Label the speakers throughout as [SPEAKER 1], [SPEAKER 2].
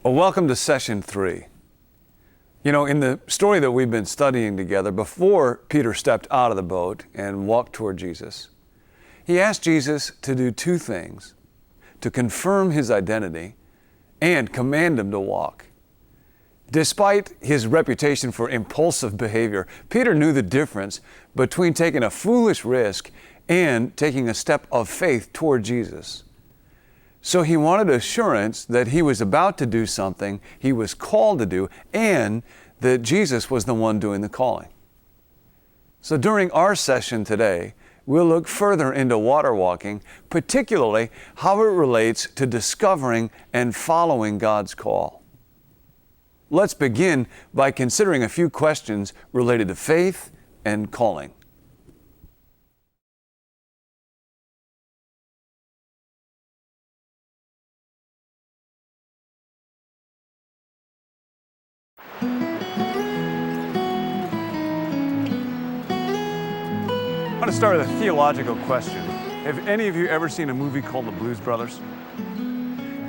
[SPEAKER 1] Well, welcome to Session 3. You know, in the story that we've been studying together, before Peter stepped out of the boat and walked toward Jesus, he asked Jesus to do two things: to confirm his identity and command him to walk. Despite his reputation for impulsive behavior, Peter knew the difference between taking a foolish risk and taking a step of faith toward Jesus. So he wanted assurance that he was about to do something he was called to do, and that Jesus was the one doing the calling. So during our session today, we'll look further into water walking, particularly how it relates to discovering and following God's call. Let's begin by considering a few questions related to faith and calling. I want to start with a theological question. Have any of you ever seen a movie called The Blues Brothers?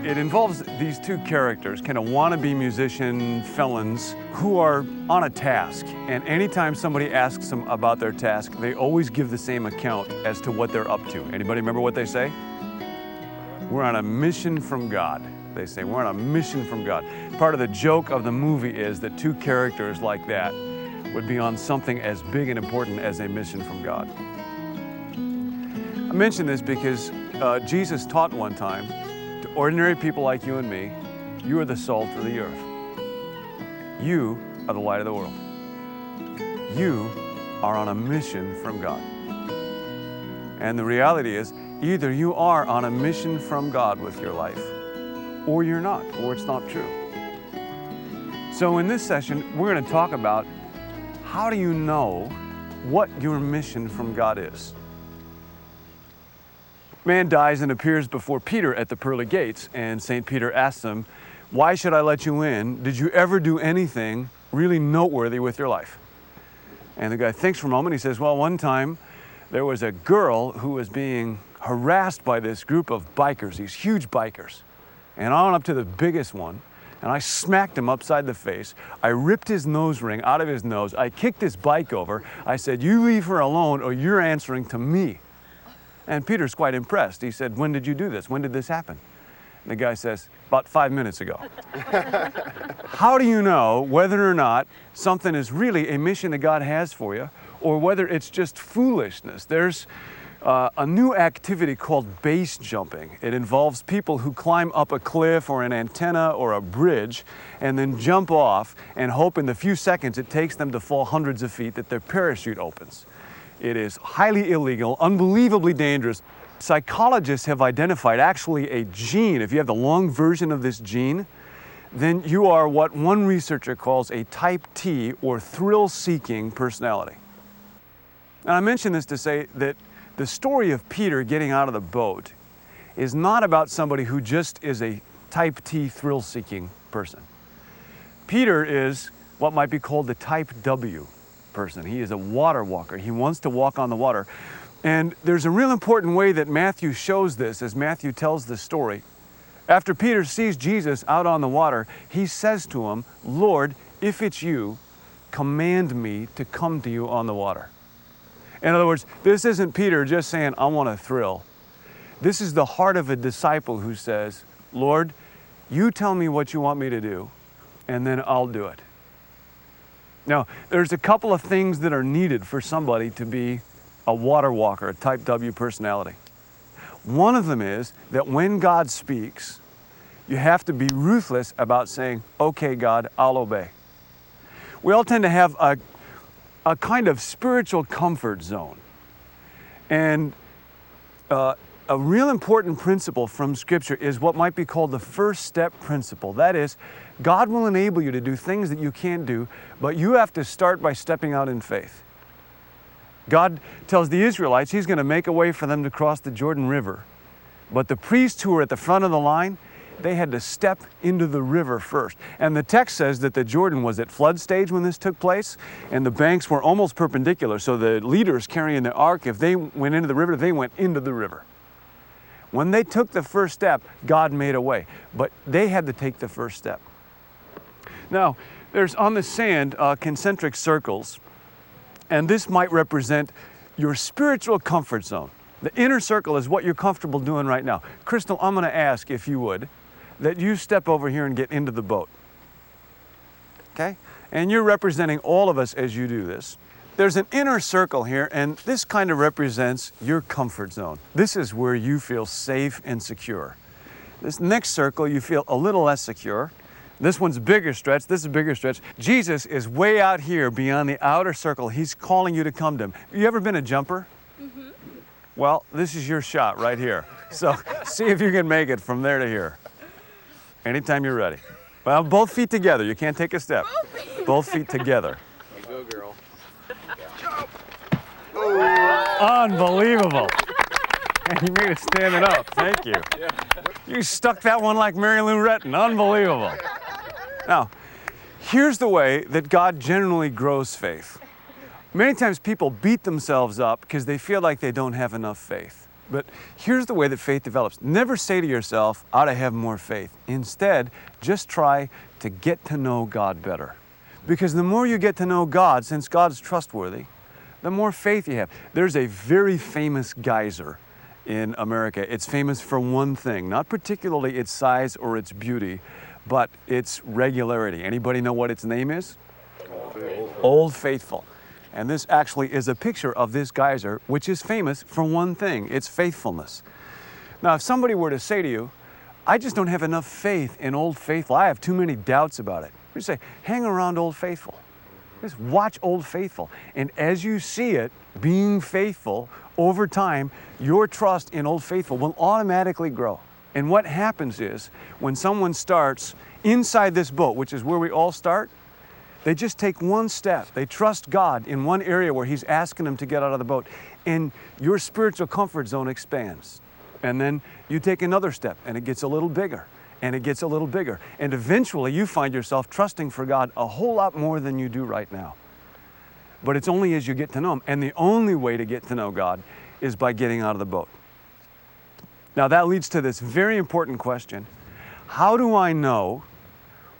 [SPEAKER 1] It involves these two characters, kind of wannabe musician felons who are on a task. And anytime somebody asks them about their task, they always give the same account as to what they're up to. Anybody remember what they say? We're on a mission from God. They say, we're on a mission from God. Part of the joke of the movie is that two characters like that would be on something as big and important as a mission from God. I mention this because Jesus taught one time to ordinary people like you and me, you are the salt of the earth. You are the light of the world. You are on a mission from God. And the reality is, either you are on a mission from God with your life, or you're not, or it's not true. So in this session, we're going to talk about how do you know what your mission from God is? Man dies and appears before Peter at the pearly gates, and St. Peter asks him, "Why should I let you in? Did you ever do anything really noteworthy with your life?" And the guy thinks for a moment. He says, "Well, one time there was a girl who was being harassed by this group of bikers, these huge bikers. And I went up to the biggest one, and I smacked him upside the face. I ripped his nose ring out of his nose. I kicked his bike over. I said, 'You leave her alone or you're answering to me.'" And Peter's quite impressed. He said, "When did you do this? When did this happen?" And the guy says, "About 5 minutes ago." How do you know whether or not something is really a mission that God has for you, or whether it's just foolishness? There's a new activity called base jumping. It involves people who climb up a cliff or an antenna or a bridge and then jump off and hope in the few seconds it takes them to fall hundreds of feet that their parachute opens. It is highly illegal, unbelievably dangerous. Psychologists have identified actually a gene. If you have the long version of this gene, then you are what one researcher calls a type T, or thrill-seeking personality. And I mention this to say that the story of Peter getting out of the boat is not about somebody who just is a type T thrill-seeking person. Peter is what might be called the type W person. He is a water walker. He wants to walk on the water. And there's a real important way that Matthew shows this as Matthew tells this story. After Peter sees Jesus out on the water, he says to him, "Lord, if it's you, command me to come to you on the water." In other words, this isn't Peter just saying, "I want a thrill." This is the heart of a disciple who says, "Lord, you tell me what you want me to do, and then I'll do it." Now, there's a couple of things that are needed for somebody to be a water walker, a type W personality. One of them is that when God speaks, you have to be ruthless about saying, "Okay, God, I'll obey." We all tend to have a kind of spiritual comfort zone. And a real important principle from Scripture is what might be called the first step principle. That is, God will enable you to do things that you can't do, but you have to start by stepping out in faith. God tells the Israelites He's going to make a way for them to cross the Jordan River. But the priests who were at the front of the line, they had to step into the river first. And the text says that the Jordan was at flood stage when this took place, and the banks were almost perpendicular. So the leaders carrying the ark, if they went into the river, they went into the river. When they took the first step, God made a way. But they had to take the first step. Now, there's on the sand concentric circles, and this might represent your spiritual comfort zone. The inner circle is what you're comfortable doing right now. Crystal, I'm going to ask, if you would, that you step over here and get into the boat. Okay? And you're representing all of us as you do this. There's an inner circle here, and this kind of represents your comfort zone. This is where you feel safe and secure. This next circle, you feel a little less secure. This one's bigger stretch, this is a bigger stretch. Jesus is way out here beyond the outer circle. He's calling you to come to him. You ever been a jumper? Mm-hmm. Well, this is your shot right here. So see if you can make it from there to here. Anytime you're ready. Well, both feet together. You can't take a step. Both feet together.
[SPEAKER 2] You go, girl.
[SPEAKER 1] Unbelievable. And you made it standing up. Thank you. You stuck that one like Mary Lou Retton. Unbelievable. Now, here's the way that God generally grows faith. Many times people beat themselves up because they feel like they don't have enough faith. But here's the way that faith develops. Never say to yourself, I ought to have more faith. Instead, just try to get to know God better. Because the more you get to know God, since God's trustworthy, the more faith you have. There's a very famous geyser in America. It's famous for one thing, not particularly its size or its beauty, but its regularity. Anybody know what its name is? Old Faithful. And this actually is a picture of this geyser, which is famous for one thing, its faithfulness. Now, if somebody were to say to you, I just don't have enough faith in Old Faithful, I have too many doubts about it, you say, hang around Old Faithful. Just watch Old Faithful. And as you see it being faithful, over time, your trust in Old Faithful will automatically grow. And what happens is, when someone starts inside this boat, which is where we all start, they just take one step. They trust God in one area where He's asking them to get out of the boat. And your spiritual comfort zone expands. And then you take another step, and it gets a little bigger, and it gets a little bigger. And eventually you find yourself trusting for God a whole lot more than you do right now. But it's only as you get to know Him. And the only way to get to know God is by getting out of the boat. Now that leads to this very important question. How do I know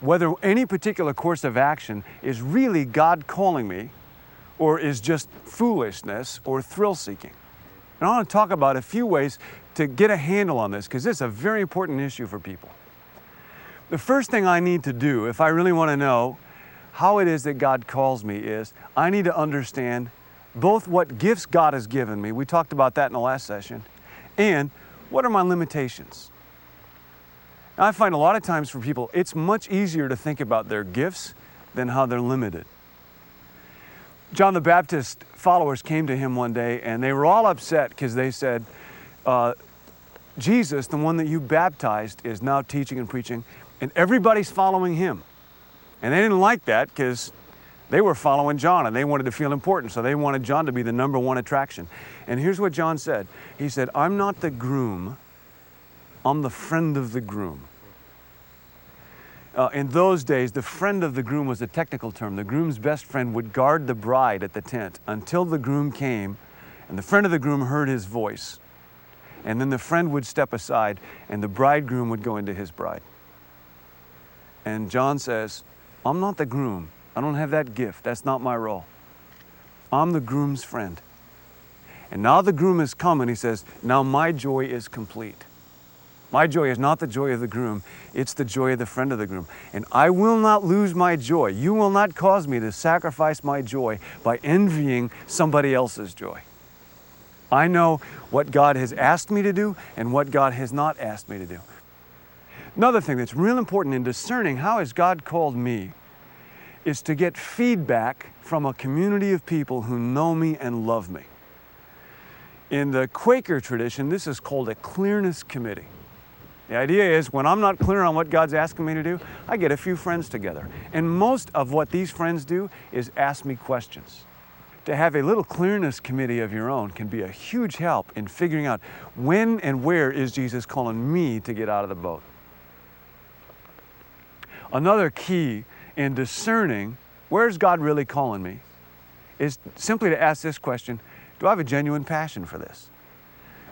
[SPEAKER 1] whether any particular course of action is really God calling me, or is just foolishness or thrill-seeking? And I want to talk about a few ways to get a handle on this, because this is a very important issue for people. The first thing I need to do, if I really want to know how it is that God calls me, is I need to understand both what gifts God has given me, we talked about that in the last session, and what are my limitations. Now, I find a lot of times for people, it's much easier to think about their gifts than how they're limited. John the Baptist followers came to him one day, and they were all upset because they said, Jesus, the one that you baptized, is now teaching and preaching, and everybody's following him. And they didn't like that because they were following John, and they wanted to feel important, so they wanted John to be the number one attraction. And here's what John said. He said, I'm not the groom, I'm the friend of the groom. In those days, the friend of the groom was a technical term. The groom's best friend would guard the bride at the tent until the groom came, and the friend of the groom heard his voice. And then the friend would step aside, and the bridegroom would go into his bride. And John says, I'm not the groom. I don't have that gift. That's not my role. I'm the groom's friend. And now the groom has come, and he says, now my joy is complete. My joy is not the joy of the groom, it's the joy of the friend of the groom. And I will not lose my joy. You will not cause me to sacrifice my joy by envying somebody else's joy. I know what God has asked me to do and what God has not asked me to do. Another thing that's real important in discerning how has God called me is to get feedback from a community of people who know me and love me. In the Quaker tradition, this is called a clearness committee. The idea is when I'm not clear on what God's asking me to do, I get a few friends together. And most of what these friends do is ask me questions. To have a little clearness committee of your own can be a huge help in figuring out when and where is Jesus calling me to get out of the boat. Another key in discerning where's God really calling me is simply to ask this question, do I have a genuine passion for this?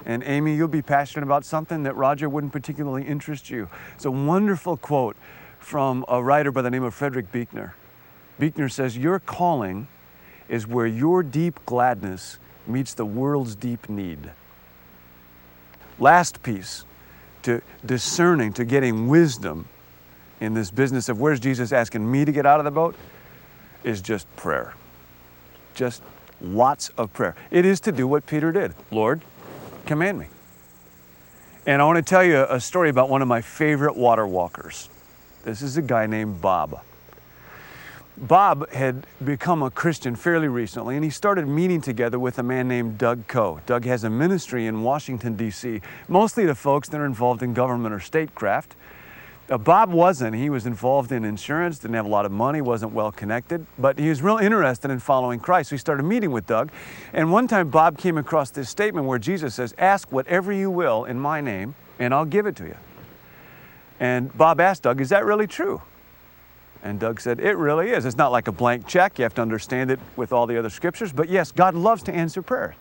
[SPEAKER 1] And Amy, you'll be passionate about something that Roger wouldn't particularly interest you. It's a wonderful quote from a writer by the name of Frederick Buechner. Buechner says, "Your calling is where your deep gladness meets the world's deep need." Last piece, to discerning, to getting wisdom in this business of where's Jesus asking me to get out of the boat, is just prayer. Just lots of prayer. It is to do what Peter did. Lord, command me. And I want to tell you a story about one of my favorite water walkers. This is a guy named Bob. Bob had become a Christian fairly recently, and he started meeting together with a man named Doug Coe. Doug has a ministry in Washington, D.C., mostly to folks that are involved in government or statecraft. Bob wasn't. He was involved in insurance, didn't have a lot of money, wasn't well connected, but he was real interested in following Christ. So he started meeting with Doug, and one time Bob came across this statement where Jesus says, "Ask whatever you will in my name, and I'll give it to you." And Bob asked Doug, "Is that really true?" And Doug said, "It really is. It's not like a blank check. You have to understand it with all the other scriptures. But yes, God loves to answer prayers."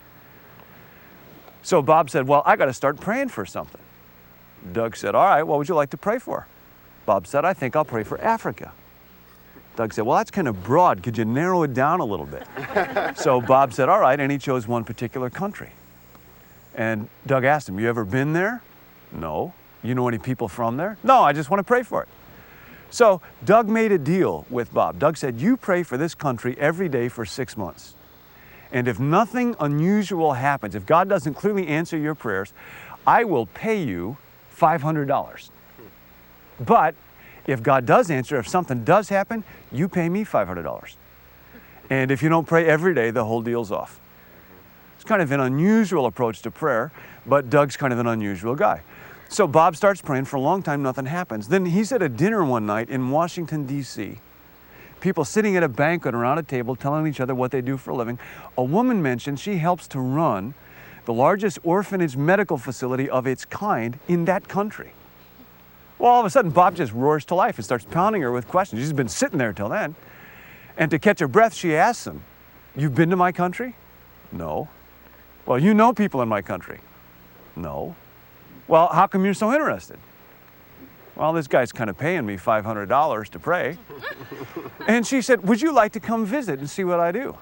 [SPEAKER 1] So Bob said, "Well, I got to start praying for something." Doug said, "All right, what would you like to pray for?" Bob said, "I think I'll pray for Africa." Doug said, "Well, that's kind of broad. Could you narrow it down a little bit?" So Bob said, "All right," and he chose one particular country. And Doug asked him, "You ever been there?" "No." "You know any people from there?" "No, I just want to pray for it." So Doug made a deal with Bob. Doug said, "You pray for this country every day for 6 months. And if nothing unusual happens, if God doesn't clearly answer your prayers, I will pay you $500. But if God does answer, if something does happen, you pay me $500. And if you don't pray every day, the whole deal's off." It's kind of an unusual approach to prayer, but Doug's kind of an unusual guy. So Bob starts praying for a long time, nothing happens. Then he's at a dinner one night in Washington, D.C. People sitting at a banquet around a table telling each other what they do for a living. A woman mentioned she helps to run the largest orphanage medical facility of its kind in that country. Well, all of a sudden, Bob just roars to life and starts pounding her with questions. She's been sitting there till then. And to catch her breath, she asks him, "You've been to my country?" "No." "Well, you know people in my country?" "No." "Well, how come you're so interested?" "Well, this guy's kind of paying me $500 to pray." And she said, "Would you like to come visit and see what I do?"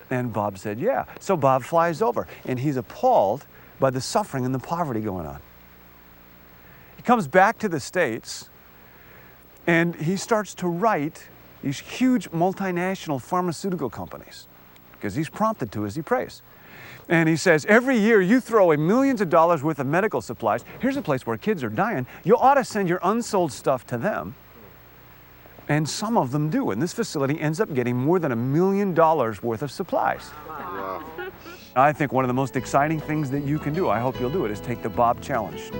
[SPEAKER 1] And Bob said, "Yeah." So Bob flies over, and he's appalled by the suffering and the poverty going on. He comes back to the States, and he starts to write these huge multinational pharmaceutical companies, because he's prompted to as he prays. And he says, "Every year you throw away millions of dollars worth of medical supplies. Here's a place where kids are dying. You ought to send your unsold stuff to them." And some of them do. And this facility ends up getting more than $1 million worth of supplies. Wow. I think one of the most exciting things that you can do, I hope you'll do it, is take the Bob challenge.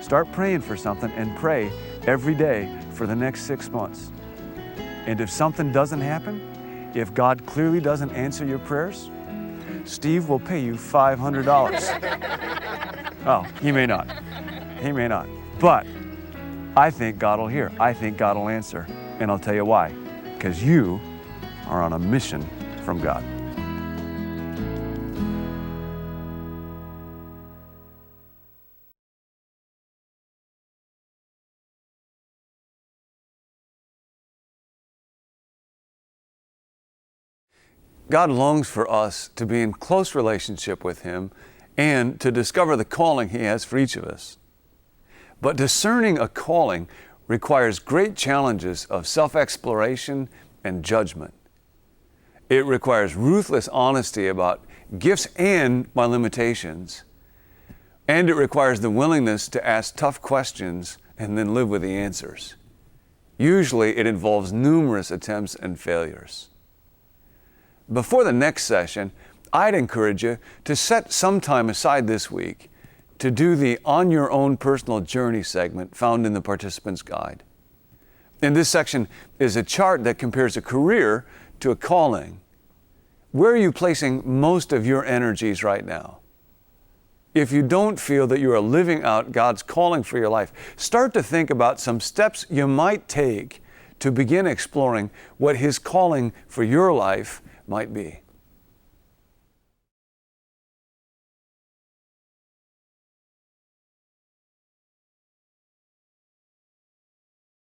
[SPEAKER 1] Start praying for something and pray every day for the next 6 months. And if something doesn't happen, if God clearly doesn't answer your prayers, Steve will pay you $500. Oh, he may not. He may not. But I think God will hear. I think God will answer. And I'll tell you why. Because you are on a mission from God. God longs for us to be in close relationship with Him and to discover the calling He has for each of us. But discerning a calling requires great challenges of self-exploration and judgment. It requires ruthless honesty about gifts and my limitations. And it requires the willingness to ask tough questions and then live with the answers. Usually it involves numerous attempts and failures. Before the next session, I'd encourage you to set some time aside this week to do the On Your Own Personal Journey segment found in the Participant's Guide. In this section is a chart that compares a career to a calling. Where are you placing most of your energies right now? If you don't feel that you are living out God's calling for your life, start to think about some steps you might take to begin exploring what His calling for your life might be.